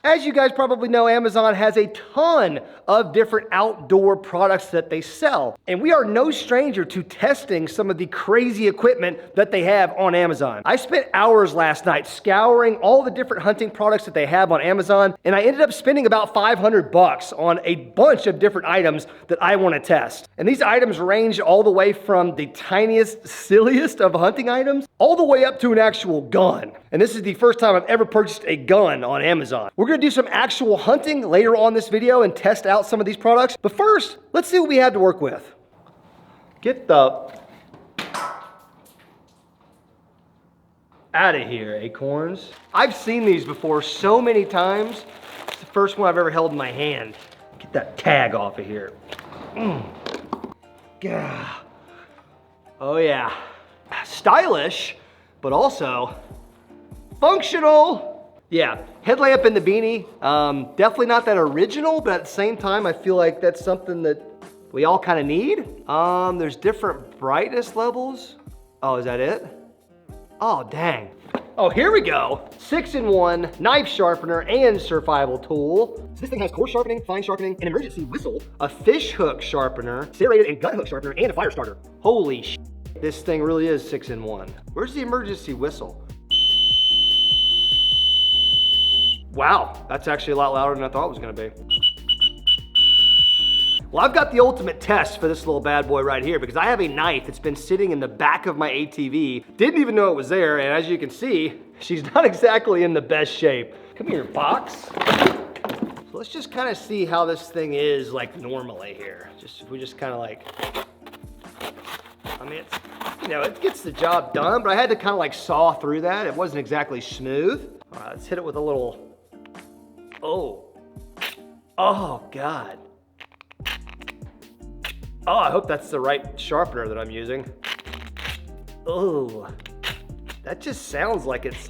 As you guys probably know, Amazon has a ton of different outdoor products that they sell. And we are no stranger to testing some of the crazy equipment that they have on Amazon. I spent hours last night scouring all the different hunting products that they have on Amazon, and I ended up spending about $500 on a bunch of different items that I want to test. And these items range all the way from the tiniest, silliest of hunting items, all the way up to an actual gun. And this is the first time I've ever purchased a gun on Amazon. We're gonna do some actual hunting later on this video and test out some of these products. But first, let's see what we have to work with. Get the out of here, acorns. I've seen these before so many times. It's the first one I've ever held in my hand. Get that tag off of here. Gah. Oh yeah. Stylish, but also functional. Yeah, headlamp and the beanie. Definitely not that original, but at the same time, I feel like that's something that we all kind of need. There's different brightness levels. Oh, is that it? Oh, dang. Oh, here we go. 6-in-1 knife sharpener and survival tool. So this thing has coarse sharpening, fine sharpening, an emergency whistle, a fish hook sharpener, serrated and gut hook sharpener, and a fire starter. Holy shit. This thing really is 6-in-1. Where's the emergency whistle? Wow, that's actually a lot louder than I thought it was gonna be. Well, I've got the ultimate test for this little bad boy right here because I have a knife that's been sitting in the back of my ATV. Didn't even know it was there, and as you can see, she's not exactly in the best shape. Come here, box. So let's just kind of see how this thing is like normally here. If we just kind of like, I mean, it's, you know, it gets the job done, but I had to kind of like saw through that. It wasn't exactly smooth. All right, let's hit it with a little, oh God. Oh, I hope that's the right sharpener that I'm using. Oh, that just sounds like it's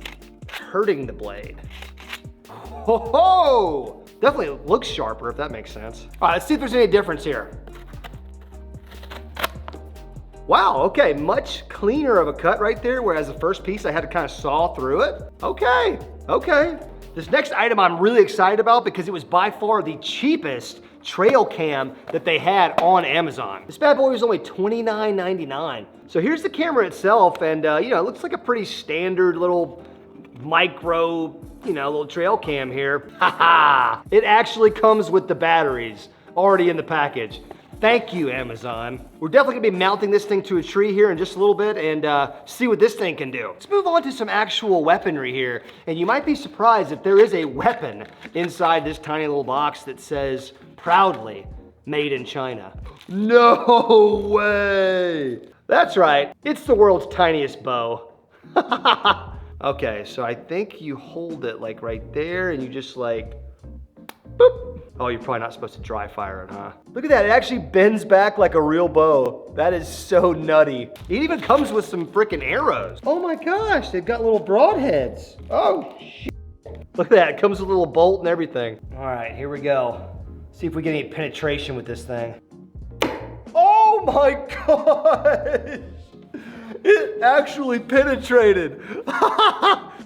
hurting the blade. Ho! Definitely looks sharper, if that makes sense. All right, let's see if there's any difference here. Wow, okay, much cleaner of a cut right there, whereas the first piece I had to kind of saw through it. Okay. This next item I'm really excited about because it was by far the cheapest trail cam that they had on Amazon. This bad boy was only $29.99. So here's the camera itself, and you know, it looks like a pretty standard little micro, you know, little trail cam here. Haha! It actually comes with the batteries already in the package. Thank you, Amazon. We're definitely gonna be mounting this thing to a tree here in just a little bit and see what this thing can do. Let's move on to some actual weaponry here. And you might be surprised if there is a weapon inside this tiny little box that says, proudly, made in China. No way! That's right, it's the world's tiniest bow. Okay, so I think you hold it like right there and you just like, boop. Oh, you're probably not supposed to dry fire it, huh? Look at that, it actually bends back like a real bow. That is so nutty. It even comes with some freaking arrows. Oh my gosh, they've got little broadheads. Oh, shit. Look at that, it comes with a little bolt and everything. All right, here we go. See if we get any penetration with this thing. Oh my gosh! It actually penetrated.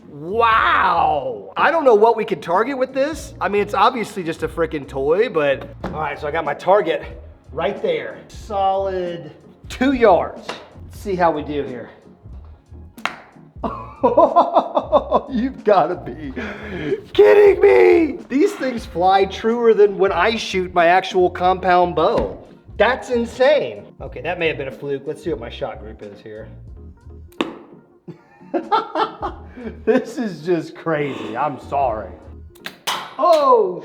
Wow! I don't know what we could target with this. I mean, it's obviously just a freaking toy, but... All right, so I got my target right there. Solid 2 yards. Let's see how we do here. You've gotta be kidding me! These things fly truer than when I shoot my actual compound bow. That's insane. Okay, that may have been a fluke. Let's see what my shot group is here. This is just crazy. I'm sorry. Oh,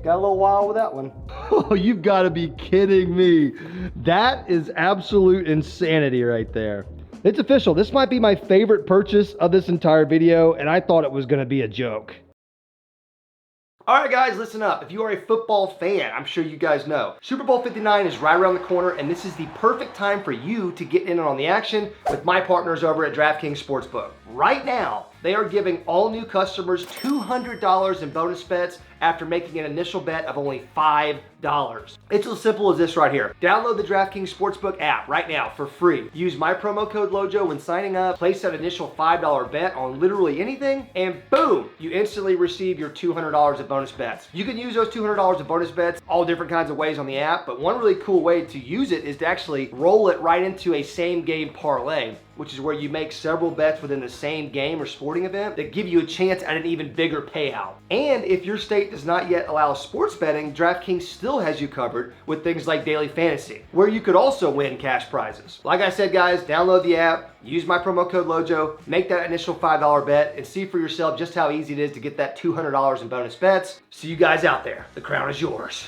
got a little wild with that one. Oh, you've got to be kidding me. That is absolute insanity right there. It's official. This might be my favorite purchase of this entire video, and I thought it was going to be a joke. All right, guys, listen up. If you are a football fan, I'm sure you guys know, Super Bowl 59 is right around the corner, and this is the perfect time for you to get in on the action with my partners over at Draftking Sportsbook. Right now, They are giving all new customers $200 in bonus bets after making an initial bet of only $5. It's as simple as this right here. Download the Draftking Sportsbook app right now for free. Use my promo code LOJO when signing up, place that initial $5 bet on literally anything, and boom, you instantly receive your $200 of bonus bets. You can use those $200 of bonus bets all different kinds of ways on the app, but one really cool way to use it is to actually roll it right into a same game parlay, which is where you make several bets within the same game or sporting event that give you a chance at an even bigger payout. And if your state does not yet allow sports betting, DraftKings still has you covered with things like daily fantasy, where you could also win cash prizes. Like I said, guys, download the app, use my promo code LOJO, make that initial $5 bet, and see for yourself just how easy it is to get that $200 in bonus bets. See you guys out there. The crown is yours.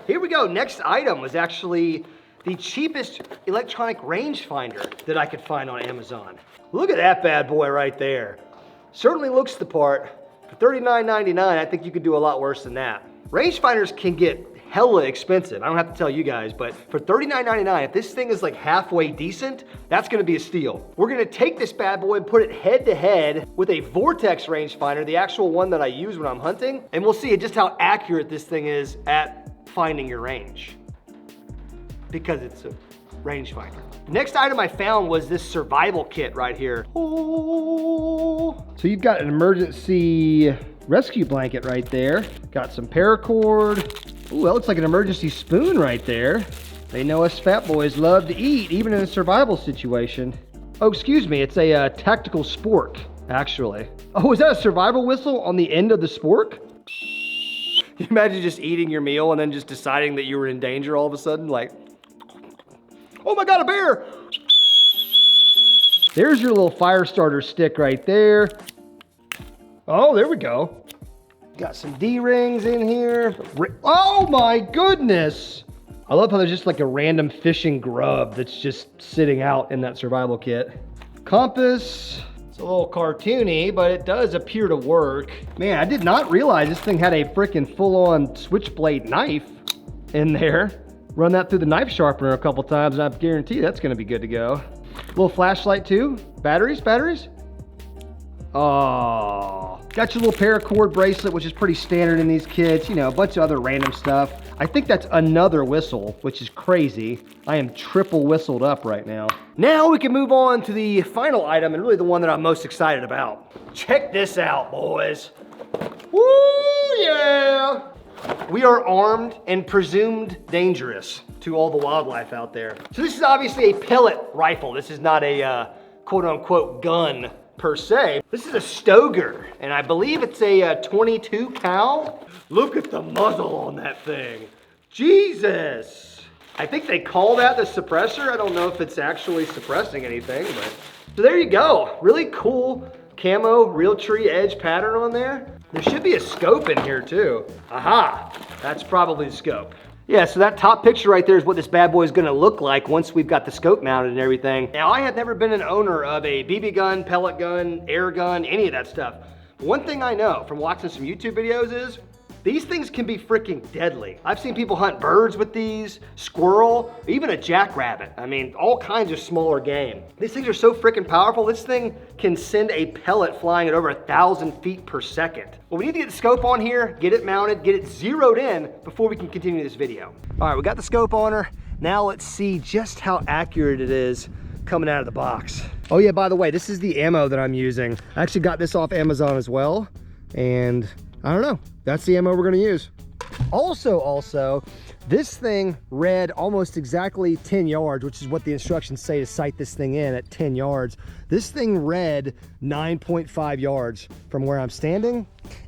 Here we go. Next item was actually the cheapest electronic rangefinder that I could find on Amazon. Look at that bad boy right there. Certainly looks the part. For $39.99, I think you could do a lot worse than that. Rangefinders can get hella expensive. I don't have to tell you guys, but for $39.99, if this thing is like halfway decent, that's gonna be a steal. We're gonna take this bad boy and put it head to head with a Vortex rangefinder, the actual one that I use when I'm hunting, and we'll see just how accurate this thing is at finding your range, because it's a rangefinder. The next item I found was this survival kit right here. Oh. So you've got an emergency rescue blanket right there. Got some paracord. Ooh, that looks like an emergency spoon right there. They know us fat boys love to eat, even in a survival situation. Oh, excuse me, it's a tactical spork, actually. Oh, is that a survival whistle on the end of the spork? Can you imagine just eating your meal and then just deciding that you were in danger all of a sudden? Like, oh my God, a bear! There's your little fire starter stick right there. Oh, there we go. Got some D-rings in here. Oh my goodness! I love how there's just like a random fishing grub that's just sitting out in that survival kit. Compass. It's a little cartoony, but it does appear to work. Man, I did not realize this thing had a freaking full-on switchblade knife in there. Run that through the knife sharpener a couple times, and I guarantee that's gonna be good to go. Little flashlight too. Batteries? Oh, got your little paracord bracelet, which is pretty standard in these kits. You know, a bunch of other random stuff. I think that's another whistle, which is crazy. I am triple whistled up right now. Now we can move on to the final item, and really the one that I'm most excited about. Check this out, boys. Woo, yeah! We are armed and presumed dangerous to all the wildlife out there. So this is obviously a pellet rifle. This is not a quote-unquote gun per se. This is a Stoger, and I believe it's a 22 cal. Look at the muzzle on that thing. Jesus. I think they call that the suppressor. I don't know if it's actually suppressing anything, but. So there you go. Really cool camo Realtree edge pattern on there. There should be a scope in here too. Aha, that's probably the scope. Yeah, so that top picture right there is what this bad boy is gonna look like once we've got the scope mounted and everything. Now, I have never been an owner of a BB gun, pellet gun, air gun, any of that stuff. But one thing I know from watching some YouTube videos is these things can be freaking deadly. I've seen people hunt birds with these, squirrel, even a jackrabbit. I mean, all kinds of smaller game. These things are so freaking powerful. This thing can send a pellet flying at over 1,000 feet per second. Well, we need to get the scope on here, get it mounted, get it zeroed in before we can continue this video. All right, we got the scope on her. Now let's see just how accurate it is coming out of the box. Oh yeah, by the way, this is the ammo that I'm using. I actually got this off Amazon as well, and I don't know, that's the ammo we're gonna use. Also, this thing read almost exactly 10 yards, which is what the instructions say to sight this thing in at 10 yards. This thing read 9.5 yards from where I'm standing,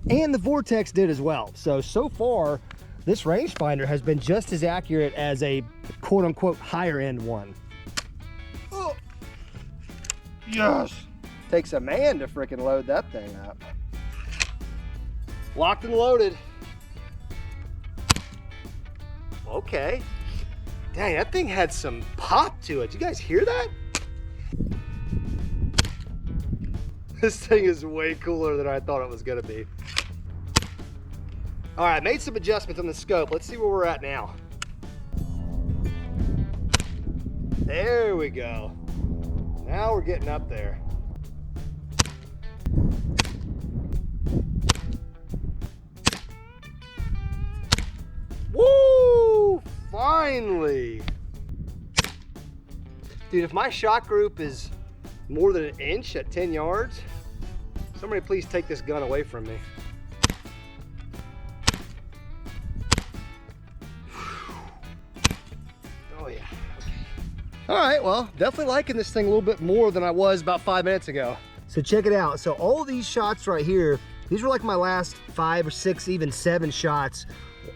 and the Vortex did as well. So far, this rangefinder has been just as accurate as a quote-unquote higher end one. Oh. Yes! Takes a man to freaking load that thing up. Locked and loaded. Okay. Dang, that thing had some pop to it. You guys hear that? This thing is way cooler than I thought it was gonna be. All right, made some adjustments on the scope. Let's see where we're at now. There we go. Now we're getting up there. Woo! Finally! Dude, if my shot group is more than an inch at 10 yards, somebody please take this gun away from me. Oh yeah, okay. All right, well, definitely liking this thing a little bit more than I was about 5 minutes ago. So check it out. So all these shots right here, these were like my last 5 or 6, even 7 shots,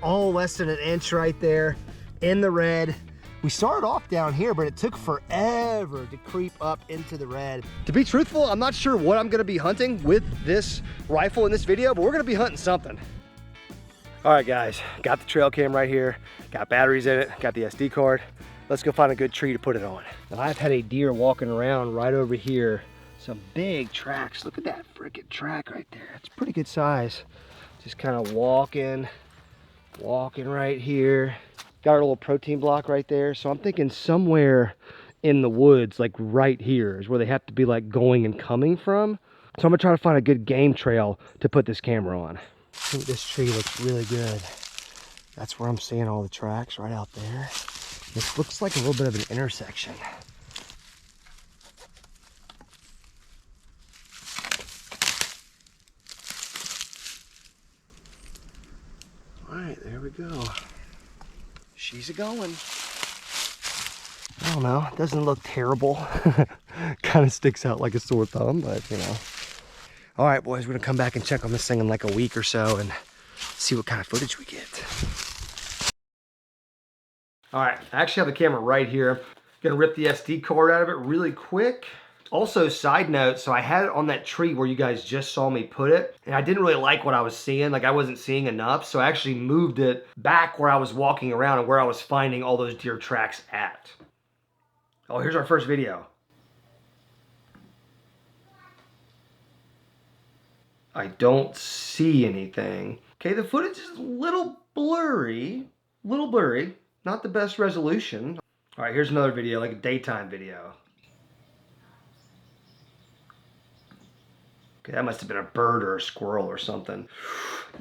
all less than an inch right there in the red. We started off down here, but it took forever to creep up into the red. To be truthful, I'm not sure what I'm gonna be hunting with this rifle in this video, but we're gonna be hunting something. All right, guys, got the trail cam right here, got batteries in it, got the SD card. Let's go find a good tree to put it on. Now, I've had a deer walking around right over here. Some big tracks. Look at that freaking track right there. It's pretty good size. Just kind of walking right here. Got our little protein block right there. So I'm thinking somewhere in the woods, like right here, is where they have to be like going and coming from. So I'm gonna try to find a good game trail to put this camera on. I think this tree looks really good. That's where I'm seeing all the tracks right out there. This looks like a little bit of an intersection. All right, there we go. She's a-going. I don't know, it doesn't look terrible. Kind of sticks out like a sore thumb, but you know. All right, boys, we're gonna come back and check on this thing in like a week or so and see what kind of footage we get. All right, I actually have the camera right here. Gonna rip the SD card out of it really quick. Also, side note, so I had it on that tree where you guys just saw me put it, and I didn't really like what I was seeing. Like, I wasn't seeing enough, so I actually moved it back where I was walking around and where I was finding all those deer tracks at. Oh, here's our first video. I don't see anything. Okay, the footage is a little blurry, not the best resolution. All right, here's another video, like a daytime video. Okay, that must have been a bird or a squirrel or something.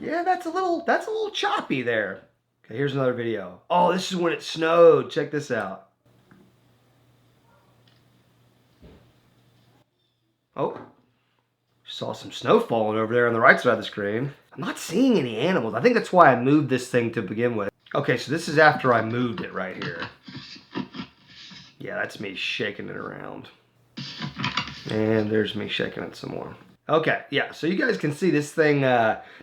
Yeah, that's a little choppy there. Okay, here's another video. Oh, this is when it snowed. Check this out. Oh, saw some snow falling over there on the right side of the screen. I'm not seeing any animals. I think that's why I moved this thing to begin with. Okay, so this is after I moved it right here. Yeah, that's me shaking it around. And there's me shaking it some more. Okay, yeah, so you guys can see this thing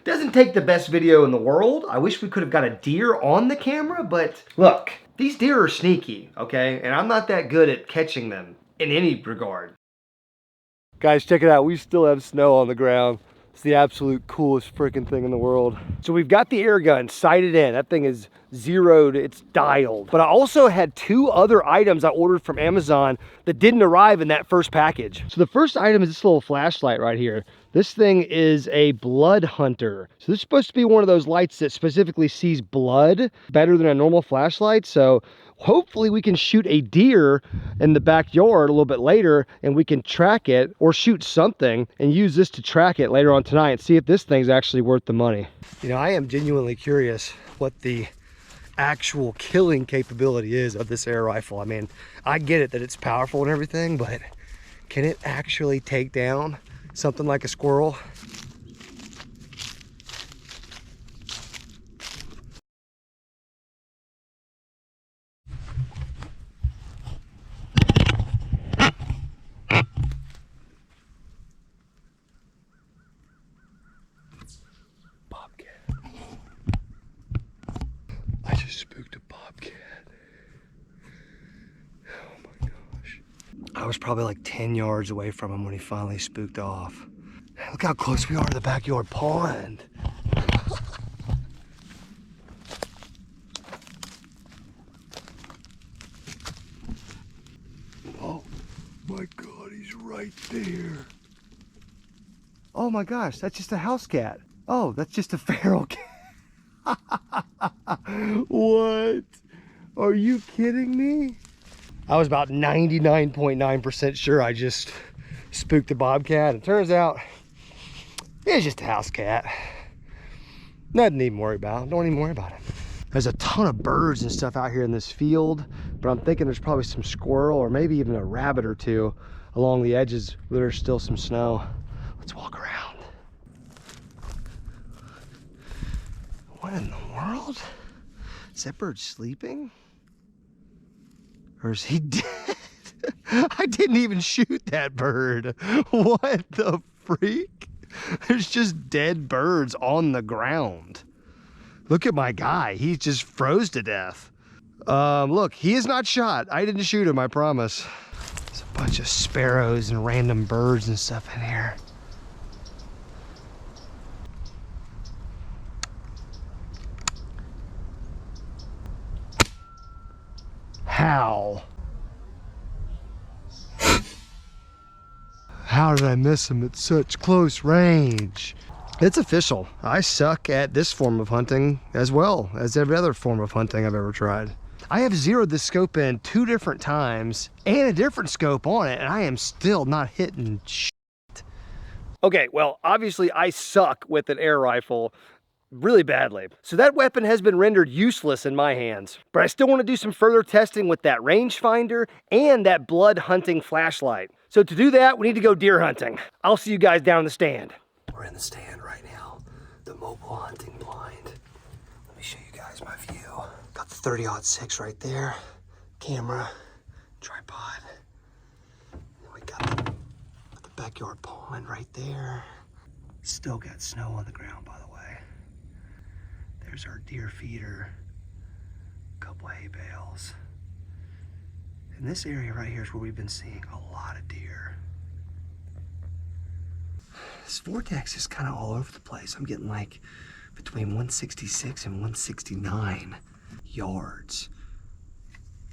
doesn't take the best video in the world. I wish we could have got a deer on the camera, but look, these deer are sneaky, okay? And I'm not that good at catching them in any regard. Guys, check it out. We still have snow on the ground. It's the absolute coolest freaking thing in the world. So we've got the air gun sighted in. That thing is zeroed, it's dialed. But I also had 2 other items I ordered from Amazon that didn't arrive in that first package. So the first item is this little flashlight right here. This thing is a blood hunter. So this is supposed to be one of those lights that specifically sees blood better than a normal flashlight. So hopefully we can shoot a deer in the backyard a little bit later and we can track it or shoot something and use this to track it later on tonight and see if this thing's actually worth the money. You know, I am genuinely curious what the actual killing capability is of this air rifle. I mean, I get it that it's powerful and everything, but can it actually take down something like a squirrel? I just spooked a bobcat. Oh my gosh. I was probably like 10 yards away from him when he finally spooked off. Look how close we are to the backyard pond. Oh my God, he's right there. Oh my gosh, that's just a house cat. Oh, that's just a feral cat. What? Are you kidding me? I was about 99.9% sure I just spooked the bobcat. It turns out it's just a house cat. Nothing to even worry about. Don't even worry about it. There's a ton of birds and stuff out here in this field, but I'm thinking there's probably some squirrel or maybe even a rabbit or two along the edges where there's still some snow. Let's walk around. What in the world? Is that bird sleeping? Or is he dead? I didn't even shoot that bird. What the freak? There's just dead birds on the ground. Look at my guy. He just froze to death. Look, he is not shot. I didn't shoot him, I promise. There's a bunch of sparrows and random birds and stuff in here. How? How did I miss him at such close range? It's official. I suck at this form of hunting as well as every other form of hunting I've ever tried. I have zeroed this scope in 2 different times and a different scope on it, and I am still not hitting shit. Okay, well, obviously I suck with an air rifle really badly. So that weapon has been rendered useless in my hands. But I still want to do some further testing with that rangefinder and that blood hunting flashlight. So to do that, we need to go deer hunting. I'll see you guys down in the stand. We're in the stand right now, the mobile hunting blind. Let me show you guys my view. Got the 30-06 right there, camera, tripod. And we got the backyard pond right there. Still got snow on the ground, by the way. There's our deer feeder, a couple hay bales. And this area right here is where we've been seeing a lot of deer. This vortex is kind of all over the place. I'm getting like between 166 and 169 yards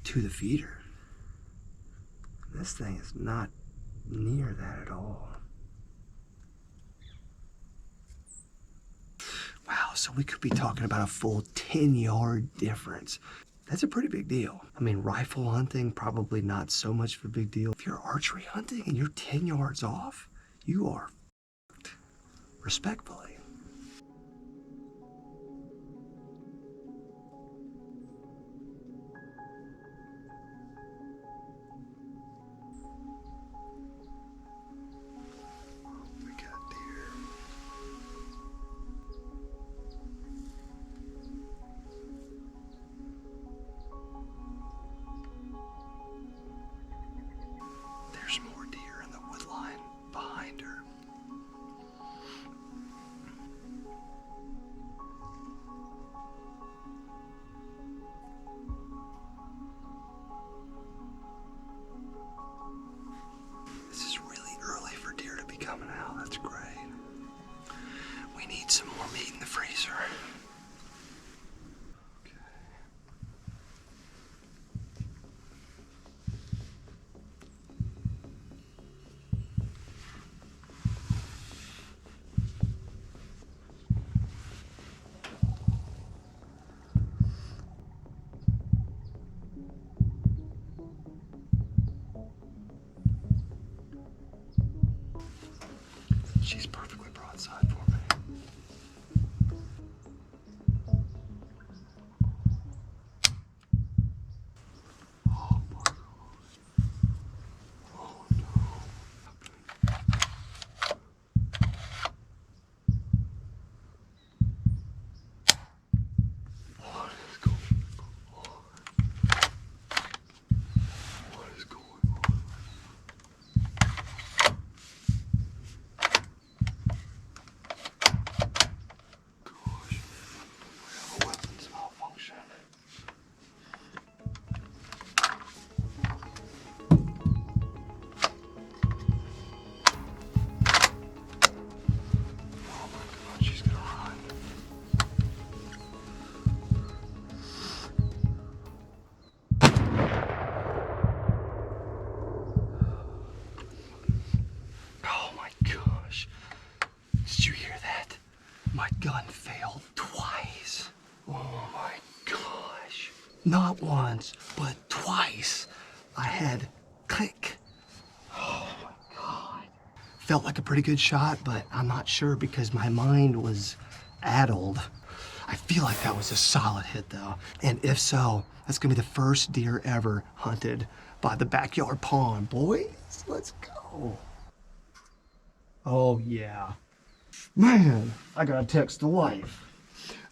to the feeder. This thing is not near that at all. Wow, so we could be talking about a full 10-yard difference. That's a pretty big deal. I mean, rifle hunting, probably not so much of a big deal. If you're archery hunting and you're 10 yards off, you are respectfully. We got deer. There's more deer in the wood line behind her. This is really early for deer to be coming out. That's great. We need some more meat in the freezer. Okay. She's perfectly broadside for me. Oh my God. Oh no. What is going on? What is going on? My gun failed twice. Oh my gosh. Not once, but twice. I had click. Oh my God. Felt like a pretty good shot, but I'm not sure because my mind was addled. I feel like that was a solid hit though. And if so, that's gonna be the first deer ever hunted by the backyard pond. Boys, let's go. Oh yeah. Man, I got a text to life.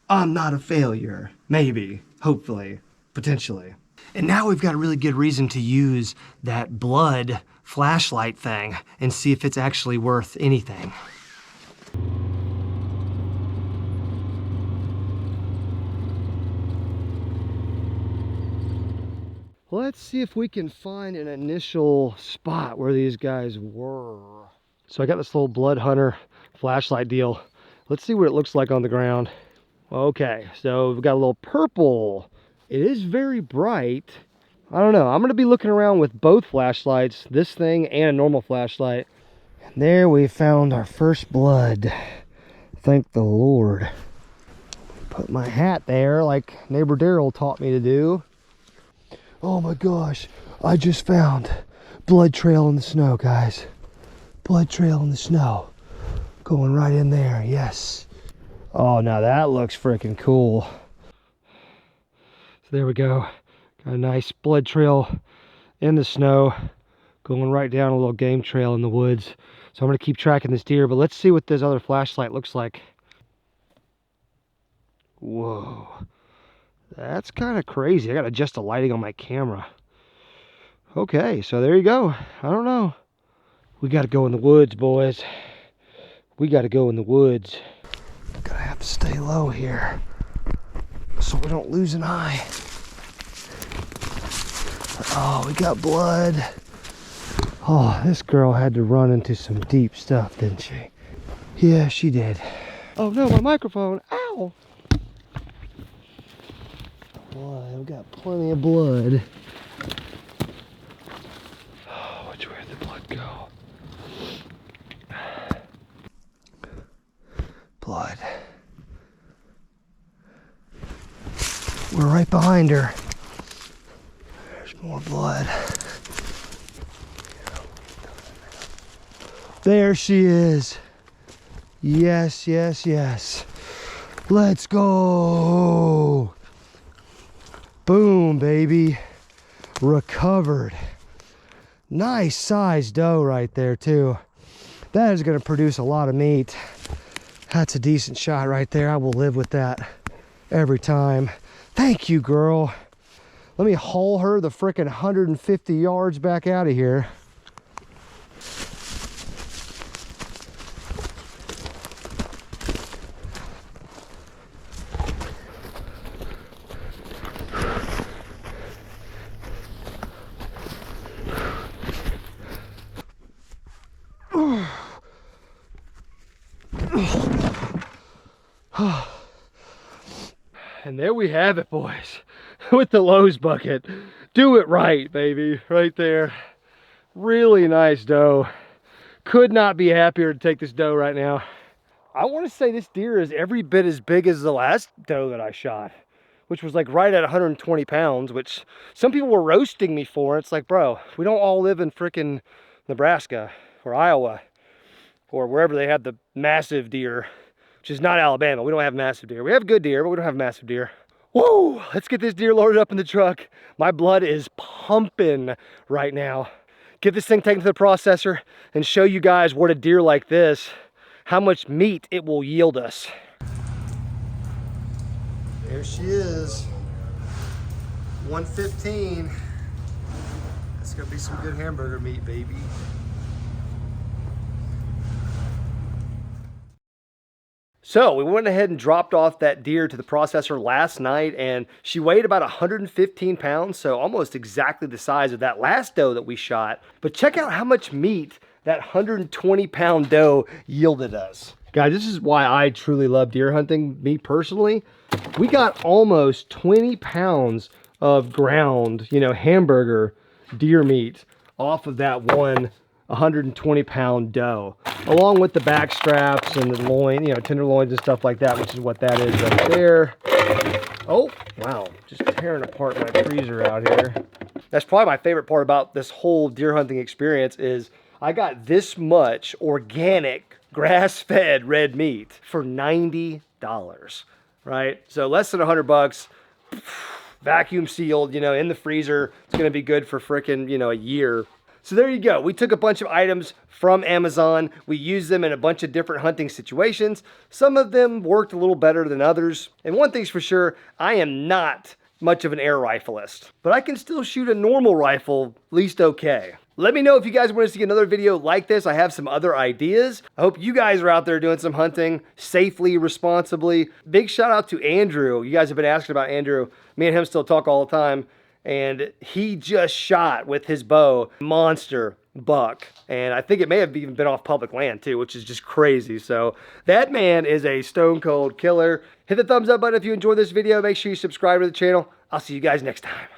I'm not a failure. Maybe, hopefully, potentially. And now we've got a really good reason to use that blood flashlight thing and see if it's actually worth anything. Let's see if we can find an initial spot where these guys were. So I got this little blood hunter flashlight deal. Let's see what it looks like on the ground. Okay, so we've got a little purple. It is very bright. I don't know. I'm gonna be looking around with both flashlights, this thing and a normal flashlight. And there we found our first blood. Thank the Lord. Put my hat there like neighbor Daryl taught me to do. Oh my gosh, I just found blood trail in the snow, guys. Blood trail in the snow. Going right in there, yes. Oh, now that looks freaking cool. So there we go. Got a nice blood trail in the snow. Going right down a little game trail in the woods. So I'm gonna keep tracking this deer, but let's see what this other flashlight looks like. Whoa. That's kind of crazy. I gotta adjust the lighting on my camera. Okay, so there you go. I don't know. We gotta go in the woods, boys. We gotta go in the woods. Gonna have to stay low here so we don't lose an eye. Oh, we got blood. Oh, this girl had to run into some deep stuff, didn't she? Yeah, she did. Oh no, my microphone. Ow! Blood, we got plenty of blood. Oh, which way did the blood go? Blood. We're right behind her. There's more blood. There she is. Yes, yes, yes. Let's go. Boom, baby. Recovered. Nice sized doe right there too. That is going to produce a lot of meat. That's a decent shot right there. I will live with that every time. Thank you, girl. Let me haul her the frickin' 150 yards back out of here. And there we have it, boys, with the Lowe's bucket. Do it right, baby, right there. Really nice doe. Could not be happier to take this doe right now. I want to say this deer is every bit as big as the last doe that I shot, which was like right at 120 pounds, which some people were roasting me for. It's like, bro, we don't all live in frickin' Nebraska or Iowa or wherever they have the massive deer, which is not Alabama. We don't have massive deer. We have good deer, but we don't have massive deer. Whoa, let's get this deer loaded up in the truck. My blood is pumping right now. Get this thing taken to the processor and show you guys what a deer like this, how much meat it will yield us. There she is, 115. That's gonna be some good hamburger meat, baby. So we went ahead and dropped off that deer to the processor last night, and she weighed about 115 pounds, so almost exactly the size of that last doe that we shot. But check out how much meat that 120-pound doe yielded us. Guys, this is why I truly love deer hunting, me personally. We got almost 20 pounds of ground, hamburger deer meat off of that one 120-pound doe, along with the back straps and the loin, tenderloins and stuff like that, which is what that is right there. Oh, wow, just tearing apart my freezer out here. That's probably my favorite part about this whole deer hunting experience is I got this much organic grass-fed red meat for $90, right? So less than $100, vacuum sealed, in the freezer. It's gonna be good for frickin', a year. So there you go. We took a bunch of items from Amazon. We used them in a bunch of different hunting situations. Some of them worked a little better than others. And one thing's for sure, I am not much of an air rifleist, but I can still shoot a normal rifle at least okay. Let me know if you guys want to see another video like this. I have some other ideas. I hope you guys are out there doing some hunting safely, responsibly. Big shout out to Andrew. You guys have been asking about Andrew. Me and him still talk all the time. And he just shot with his bow, monster buck. And I think it may have even been off public land too, which is just crazy. So that man is a stone cold killer. Hit the thumbs up button if you enjoyed this video. Make sure you subscribe to the channel. I'll see you guys next time.